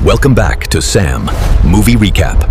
Welcome back to Sam Movie Recap.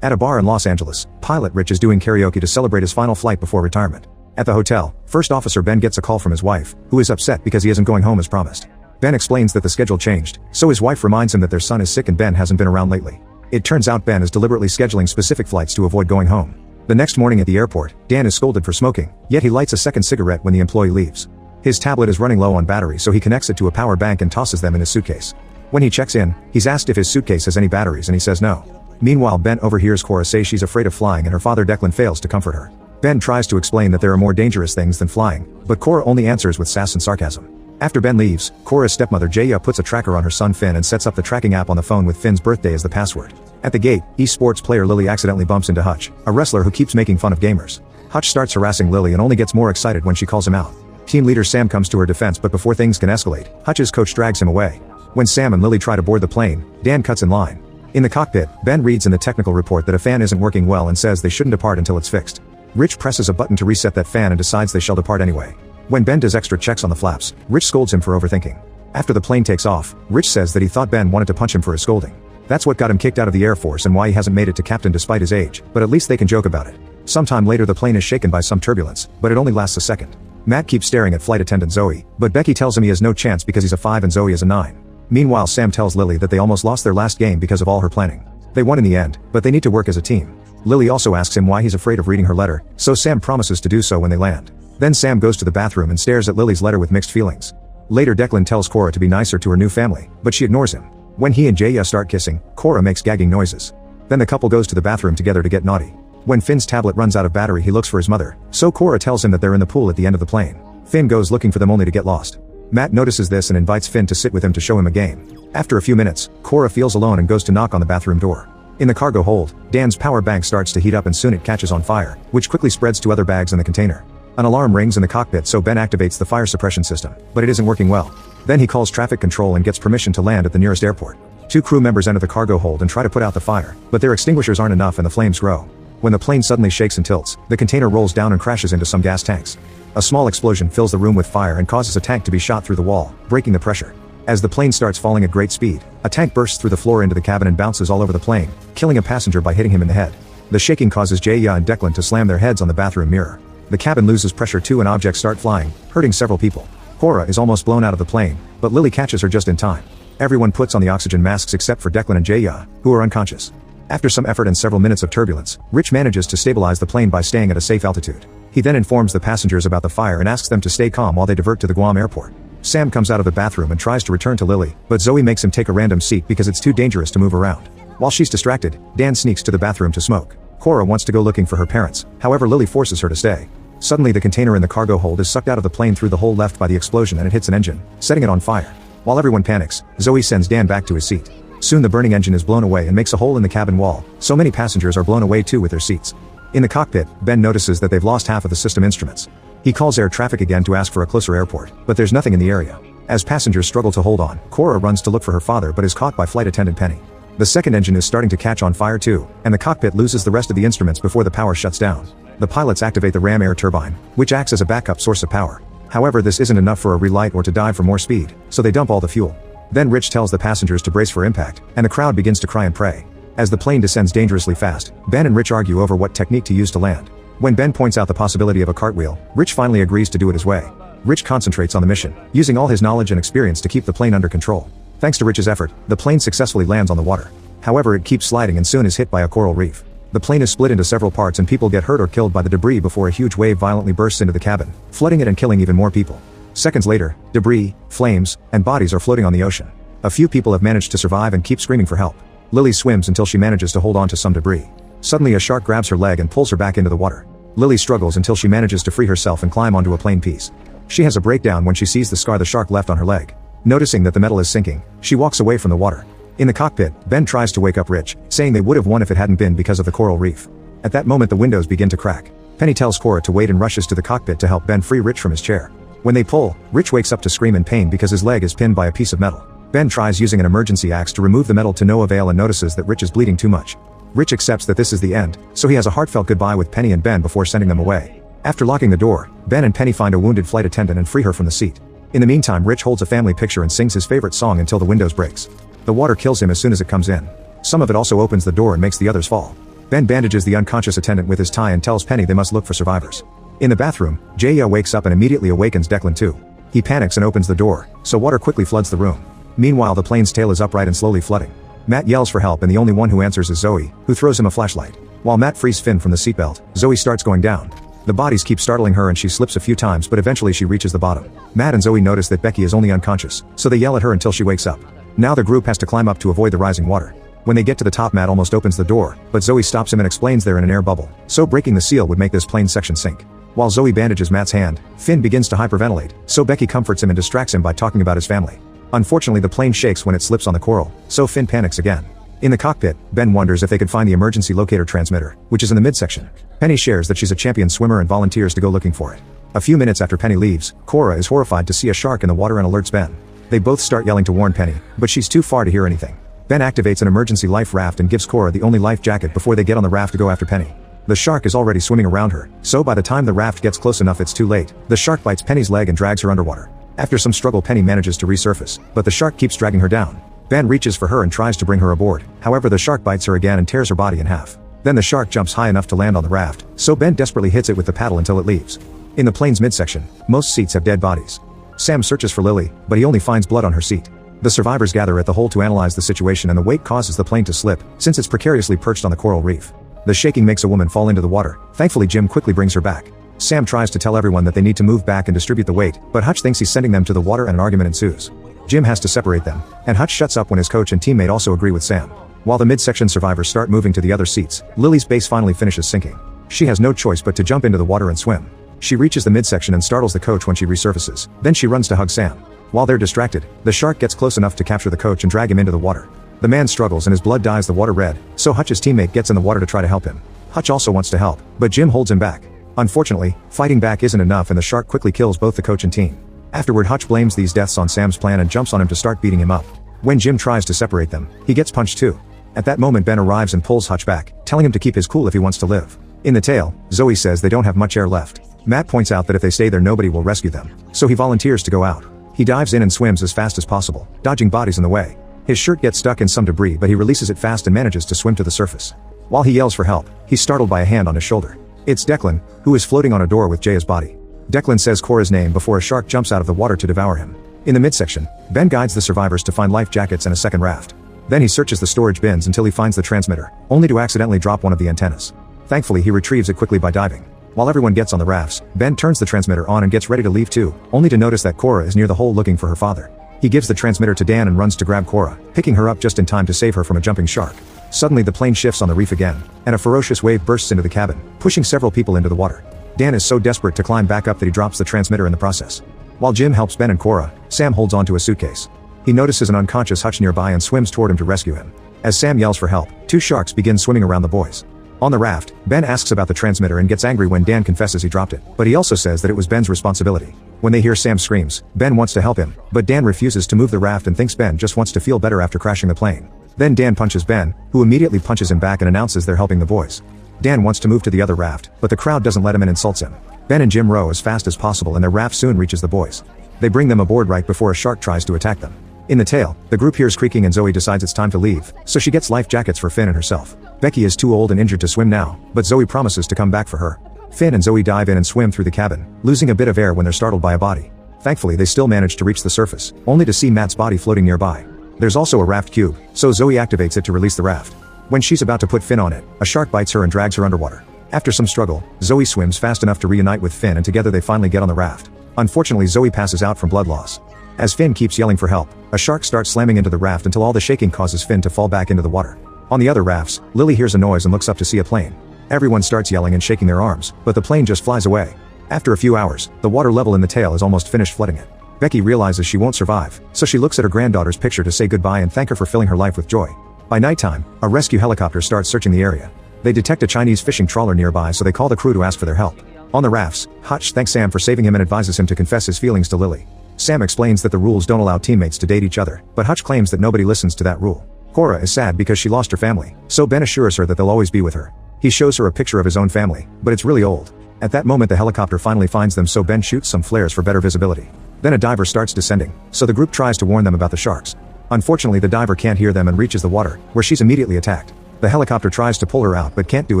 At a bar in Los Angeles, pilot Rich is doing karaoke to celebrate his final flight before retirement. At the hotel, First Officer Ben gets a call from his wife, who is upset because he isn't going home as promised. Ben explains that the schedule changed, so his wife reminds him that their son is sick and Ben hasn't been around lately. It turns out Ben is deliberately scheduling specific flights to avoid going home. The next morning at the airport, Dan is scolded for smoking, yet he lights a second cigarette when the employee leaves. His tablet is running low on battery, so he connects it to a power bank and tosses them in his suitcase. When he checks in, he's asked if his suitcase has any batteries and he says no. Meanwhile, Ben overhears Cora say she's afraid of flying and her father Declan fails to comfort her. Ben tries to explain that there are more dangerous things than flying, but Cora only answers with sass and sarcasm. After Ben leaves, Cora's stepmother Jaya puts a tracker on her son Finn and sets up the tracking app on the phone with Finn's birthday as the password. At the gate, esports player Lily accidentally bumps into Hutch, a wrestler who keeps making fun of gamers. Hutch starts harassing Lily and only gets more excited when she calls him out. Team leader Sam comes to her defense, but before things can escalate, Hutch's coach drags him away. When Sam and Lily try to board the plane, Dan cuts in line. In the cockpit, Ben reads in the technical report that a fan isn't working well and says they shouldn't depart until it's fixed. Rich presses a button to reset that fan and decides they shall depart anyway. When Ben does extra checks on the flaps, Rich scolds him for overthinking. After the plane takes off, Rich says that he thought Ben wanted to punch him for his scolding. That's what got him kicked out of the Air Force and why he hasn't made it to captain despite his age, but at least they can joke about it. Sometime later the plane is shaken by some turbulence, but it only lasts a second. Matt keeps staring at flight attendant Zoe, but Becky tells him he has no chance because he's a 5 and Zoe is a 9. Meanwhile, Sam tells Lily that they almost lost their last game because of all her planning. They won in the end, but they need to work as a team. Lily also asks him why he's afraid of reading her letter, so Sam promises to do so when they land. Then Sam goes to the bathroom and stares at Lily's letter with mixed feelings. Later Declan tells Cora to be nicer to her new family, but she ignores him. When he and Jaya start kissing, Cora makes gagging noises. Then the couple goes to the bathroom together to get naughty. When Finn's tablet runs out of battery, he looks for his mother, so Cora tells him that they're in the pool at the end of the plane. Finn goes looking for them only to get lost. Matt notices this and invites Finn to sit with him to show him a game. After a few minutes, Cora feels alone and goes to knock on the bathroom door. In the cargo hold, Dan's power bank starts to heat up and soon it catches on fire, which quickly spreads to other bags in the container. An alarm rings in the cockpit, so Ben activates the fire suppression system, but it isn't working well. Then he calls traffic control and gets permission to land at the nearest airport. 2 crew members enter the cargo hold and try to put out the fire, but their extinguishers aren't enough and the flames grow. When the plane suddenly shakes and tilts, the container rolls down and crashes into some gas tanks. A small explosion fills the room with fire and causes a tank to be shot through the wall, breaking the pressure. As the plane starts falling at great speed, a tank bursts through the floor into the cabin and bounces all over the plane, killing a passenger by hitting him in the head. The shaking causes Jaya and Declan to slam their heads on the bathroom mirror. The cabin loses pressure too and objects start flying, hurting several people. Cora is almost blown out of the plane, but Lily catches her just in time. Everyone puts on the oxygen masks except for Declan and Jaya, who are unconscious. After some effort and several minutes of turbulence, Rich manages to stabilize the plane by staying at a safe altitude. He then informs the passengers about the fire and asks them to stay calm while they divert to the Guam airport. Sam comes out of the bathroom and tries to return to Lily, but Zoe makes him take a random seat because it's too dangerous to move around. While she's distracted, Dan sneaks to the bathroom to smoke. Cora wants to go looking for her parents, however Lily forces her to stay. Suddenly the container in the cargo hold is sucked out of the plane through the hole left by the explosion and it hits an engine, setting it on fire. While everyone panics, Zoe sends Dan back to his seat. Soon the burning engine is blown away and makes a hole in the cabin wall, so many passengers are blown away too with their seats. In the cockpit, Ben notices that they've lost half of the system instruments. He calls air traffic again to ask for a closer airport, but there's nothing in the area. As passengers struggle to hold on, Cora runs to look for her father but is caught by flight attendant Penny. The second engine is starting to catch on fire too, and the cockpit loses the rest of the instruments before the power shuts down. The pilots activate the ram air turbine, which acts as a backup source of power. However, this isn't enough for a relight or to dive for more speed, so they dump all the fuel. Then Rich tells the passengers to brace for impact, and the crowd begins to cry and pray. As the plane descends dangerously fast, Ben and Rich argue over what technique to use to land. When Ben points out the possibility of a cartwheel, Rich finally agrees to do it his way. Rich concentrates on the mission, using all his knowledge and experience to keep the plane under control. Thanks to Rich's effort, the plane successfully lands on the water. However, it keeps sliding and soon is hit by a coral reef. The plane is split into several parts and people get hurt or killed by the debris before a huge wave violently bursts into the cabin, flooding it and killing even more people. Seconds later, debris, flames, and bodies are floating on the ocean. A few people have managed to survive and keep screaming for help. Lily swims until she manages to hold on to some debris. Suddenly a shark grabs her leg and pulls her back into the water. Lily struggles until she manages to free herself and climb onto a plane piece. She has a breakdown when she sees the scar the shark left on her leg. Noticing that the metal is sinking, she walks away from the water. In the cockpit, Ben tries to wake up Rich, saying they would have won if it hadn't been because of the coral reef. At that moment the windows begin to crack. Penny tells Cora to wait and rushes to the cockpit to help Ben free Rich from his chair. When they pull, Rich wakes up to scream in pain because his leg is pinned by a piece of metal. Ben tries using an emergency axe to remove the metal to no avail and notices that Rich is bleeding too much. Rich accepts that this is the end, so he has a heartfelt goodbye with Penny and Ben before sending them away. After locking the door, Ben and Penny find a wounded flight attendant and free her from the seat. In the meantime, Rich holds a family picture and sings his favorite song until the windows breaks. The water kills him as soon as it comes in. Some of it also opens the door and makes the others fall. Ben bandages the unconscious attendant with his tie and tells Penny they must look for survivors. In the bathroom, Jaya wakes up and immediately awakens Declan too. He panics and opens the door, so water quickly floods the room. Meanwhile, the plane's tail is upright and slowly flooding. Matt yells for help and the only one who answers is Zoe, who throws him a flashlight. While Matt frees Finn from the seatbelt, Zoe starts going down. The bodies keep startling her and she slips a few times, but eventually she reaches the bottom. Matt and Zoe notice that Becky is only unconscious, so they yell at her until she wakes up. Now the group has to climb up to avoid the rising water. When they get to the top, Matt almost opens the door, but Zoe stops him and explains they're in an air bubble, so breaking the seal would make this plane section sink. While Zoe bandages Matt's hand, Finn begins to hyperventilate, so Becky comforts him and distracts him by talking about his family. Unfortunately, the plane shakes when it slips on the coral, so Finn panics again. In the cockpit, Ben wonders if they could find the emergency locator transmitter, which is in the midsection. Penny shares that she's a champion swimmer and volunteers to go looking for it. A few minutes after Penny leaves, Cora is horrified to see a shark in the water and alerts Ben. They both start yelling to warn Penny, but she's too far to hear anything. Ben activates an emergency life raft and gives Cora the only life jacket before they get on the raft to go after Penny. The shark is already swimming around her, so by the time the raft gets close enough it's too late. The shark bites Penny's leg and drags her underwater. After some struggle, Penny manages to resurface, but the shark keeps dragging her down. Ben reaches for her and tries to bring her aboard, however the shark bites her again and tears her body in half. Then the shark jumps high enough to land on the raft, so Ben desperately hits it with the paddle until it leaves. In the plane's midsection, most seats have dead bodies. Sam searches for Lily, but he only finds blood on her seat. The survivors gather at the hole to analyze the situation and the weight causes the plane to slip, since it's precariously perched on the coral reef. The shaking makes a woman fall into the water. Thankfully, Jim quickly brings her back. Sam tries to tell everyone that they need to move back and distribute the weight, but Hutch thinks he's sending them to the water and an argument ensues. Jim has to separate them, and Hutch shuts up when his coach and teammate also agree with Sam. While the midsection survivors start moving to the other seats, Lily's base finally finishes sinking. She has no choice but to jump into the water and swim. She reaches the midsection and startles the coach when she resurfaces. Then she runs to hug Sam. While they're distracted, the shark gets close enough to capture the coach and drag him into the water. The man struggles and his blood dyes the water red, so Hutch's teammate gets in the water to try to help him. Hutch also wants to help, but Jim holds him back. Unfortunately, fighting back isn't enough and the shark quickly kills both the coach and team. Afterward, Hutch blames these deaths on Sam's plan and jumps on him to start beating him up. When Jim tries to separate them, he gets punched too. At that moment, Ben arrives and pulls Hutch back, telling him to keep his cool if he wants to live. In the tail, Zoe says they don't have much air left. Matt points out that if they stay there nobody will rescue them, so he volunteers to go out. He dives in and swims as fast as possible, dodging bodies in the way. His shirt gets stuck in some debris but he releases it fast and manages to swim to the surface. While he yells for help, he's startled by a hand on his shoulder. It's Declan, who is floating on a door with Jaya's body. Declan says Cora's name before a shark jumps out of the water to devour him. In the midsection, Ben guides the survivors to find life jackets and a second raft. Then he searches the storage bins until he finds the transmitter, only to accidentally drop one of the antennas. Thankfully, he retrieves it quickly by diving. While everyone gets on the rafts, Ben turns the transmitter on and gets ready to leave too, only to notice that Cora is near the hole looking for her father. He gives the transmitter to Dan and runs to grab Cora, picking her up just in time to save her from a jumping shark. Suddenly the plane shifts on the reef again, and a ferocious wave bursts into the cabin, pushing several people into the water. Dan is so desperate to climb back up that he drops the transmitter in the process. While Jim helps Ben and Cora, Sam holds onto a suitcase. He notices an unconscious Hutch nearby and swims toward him to rescue him. As Sam yells for help, two sharks begin swimming around the boys. On the raft, Ben asks about the transmitter and gets angry when Dan confesses he dropped it, but he also says that it was Ben's responsibility. When they hear Sam screams, Ben wants to help him, but Dan refuses to move the raft and thinks Ben just wants to feel better after crashing the plane. Then Dan punches Ben, who immediately punches him back and announces they're helping the boys. Dan wants to move to the other raft, but the crowd doesn't let him and insults him. Ben and Jim row as fast as possible and their raft soon reaches the boys. They bring them aboard right before a shark tries to attack them. In the tail, the group hears creaking and Zoe decides it's time to leave, so she gets life jackets for Finn and herself. Becky is too old and injured to swim now, but Zoe promises to come back for her. Finn and Zoe dive in and swim through the cabin, losing a bit of air when they're startled by a body. Thankfully, they still manage to reach the surface, only to see Matt's body floating nearby. There's also a raft cube, so Zoe activates it to release the raft. When she's about to put Finn on it, a shark bites her and drags her underwater. After some struggle, Zoe swims fast enough to reunite with Finn and together they finally get on the raft. Unfortunately, Zoe passes out from blood loss. As Finn keeps yelling for help, a shark starts slamming into the raft until all the shaking causes Finn to fall back into the water. On the other rafts, Lily hears a noise and looks up to see a plane. Everyone starts yelling and shaking their arms, but the plane just flies away. After a few hours, the water level in the tail is almost finished flooding it. Becky realizes she won't survive, so she looks at her granddaughter's picture to say goodbye and thank her for filling her life with joy. By nighttime, a rescue helicopter starts searching the area. They detect a Chinese fishing trawler nearby, so they call the crew to ask for their help. On the rafts, Hutch thanks Sam for saving him and advises him to confess his feelings to Lily. Sam explains that the rules don't allow teammates to date each other, but Hutch claims that nobody listens to that rule. Cora is sad because she lost her family, so Ben assures her that they'll always be with her. He shows her a picture of his own family, but it's really old. At that moment the helicopter finally finds them, so Ben shoots some flares for better visibility. Then a diver starts descending, so the group tries to warn them about the sharks. Unfortunately the diver can't hear them and reaches the water, where she's immediately attacked. The helicopter tries to pull her out but can't do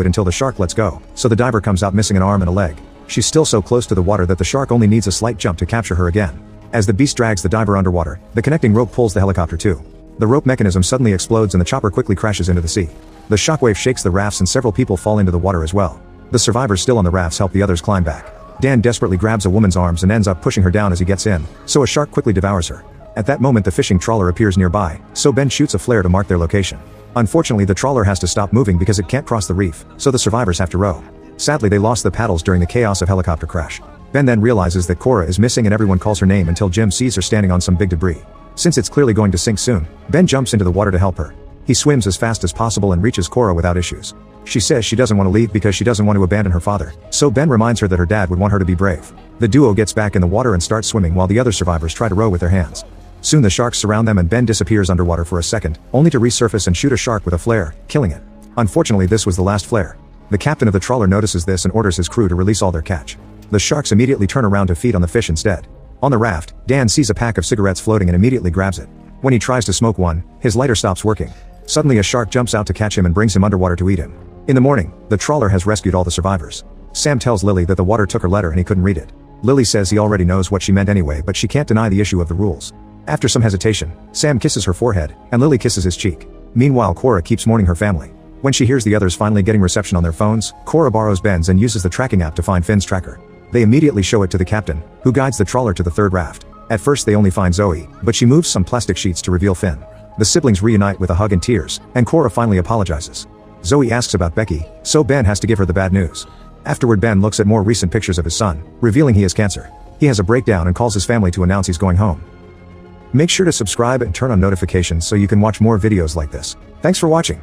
it until the shark lets go, so the diver comes out missing an arm and a leg. She's still so close to the water that the shark only needs a slight jump to capture her again. As the beast drags the diver underwater, the connecting rope pulls the helicopter too. The rope mechanism suddenly explodes and the chopper quickly crashes into the sea. The shockwave shakes the rafts and several people fall into the water as well. The survivors still on the rafts help the others climb back. Dan desperately grabs a woman's arms and ends up pushing her down as he gets in, so a shark quickly devours her. At that moment the fishing trawler appears nearby, so Ben shoots a flare to mark their location. Unfortunately the trawler has to stop moving because it can't cross the reef, so the survivors have to row. Sadly they lost the paddles during the chaos of helicopter crash. Ben then realizes that Cora is missing and everyone calls her name until Jim sees her standing on some big debris. Since it's clearly going to sink soon, Ben jumps into the water to help her. He swims as fast as possible and reaches Cora without issues. She says she doesn't want to leave because she doesn't want to abandon her father, so Ben reminds her that her dad would want her to be brave. The duo gets back in the water and starts swimming while the other survivors try to row with their hands. Soon the sharks surround them and Ben disappears underwater for a second, only to resurface and shoot a shark with a flare, killing it. Unfortunately this was the last flare. The captain of the trawler notices this and orders his crew to release all their catch. The sharks immediately turn around to feed on the fish instead. On the raft, Dan sees a pack of cigarettes floating and immediately grabs it. When he tries to smoke one, his lighter stops working. Suddenly a shark jumps out to catch him and brings him underwater to eat him. In the morning, the trawler has rescued all the survivors. Sam tells Lily that the water took her letter and he couldn't read it. Lily says he already knows what she meant anyway, but she can't deny the issue of the rules. After some hesitation, Sam kisses her forehead, and Lily kisses his cheek. Meanwhile Cora keeps mourning her family. When she hears the others finally getting reception on their phones, Cora borrows Ben's and uses the tracking app to find Finn's tracker. They immediately show it to the captain, who guides the trawler to the third raft. At first they only find Zoe, but she moves some plastic sheets to reveal Finn. The siblings reunite with a hug and tears, and Cora finally apologizes. Zoe asks about Becky, so Ben has to give her the bad news. Afterward Ben looks at more recent pictures of his son, revealing he has cancer. He has a breakdown and calls his family to announce he's going home. Make sure to subscribe and turn on notifications so you can watch more videos like this. Thanks for watching.